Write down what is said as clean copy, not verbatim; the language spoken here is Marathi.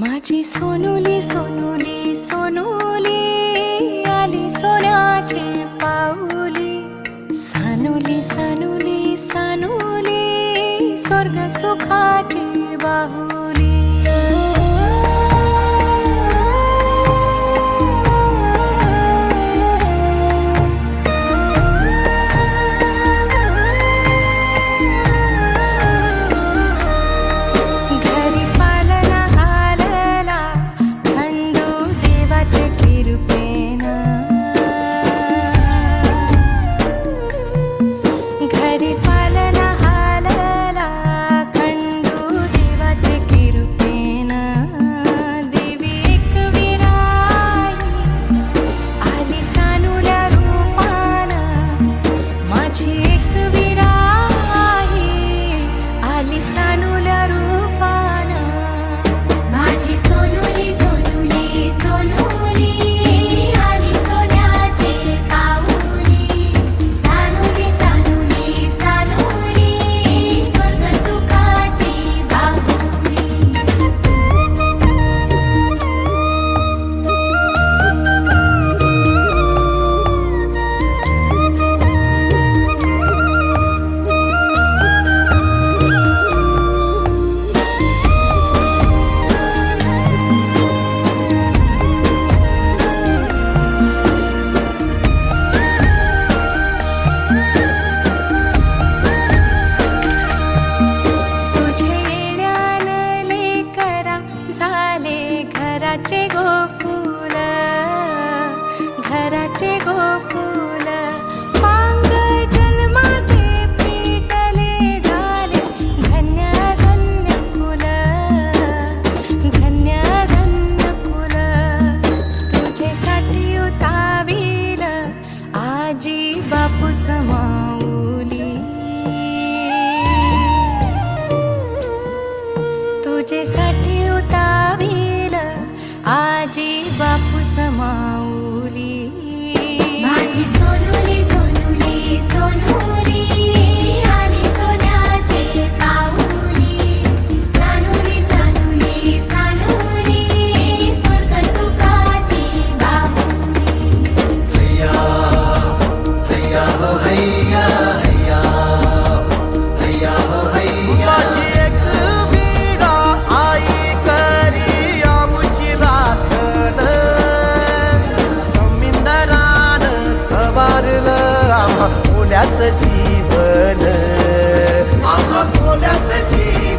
माझी सोनुली सोनुली सोनुली आली सोन्याची पाऊली, सानुली सानुली सानुली स्वर्ग सुखाची बाहुली. घरी पालना हालला खंडू देवाचे कृपेनं, घरी पालना हालला खंडू देवाचे कृपेनं. देवी एकविराई आली सानुल्या रूपानं, माझी एकविराई आली सानुल्या रूपानं. माझी सोनुली सोनुली सोनुली आली सोन्याची पाऊली, सानुली सानुली सानुली स्वर्ग सुखाची बाहुली. तुझे येण्यानं लेकरा झाले घराचे गोकुल, घराचे गोकुल. पांग जन्माचे पेटले झाले धन्य धन्य कुल, धन्य धन्य कुल. तुझेसाठी उताविल आजी बापू समाऊली, तुझेसाठी उताविल आजी बापू समाऊली. माझी सोनुली सोनुली सोनुली आली सोन्याची पाऊली, सानुली सानुली सानुली स्वर्ग सुखाची बाहुली. माझी एक वीरा आई करी आमची राखण, समिंदरान सवारलं आम्हा कोल्याचं जीवन, आम्हा कोल्याचं जीवन.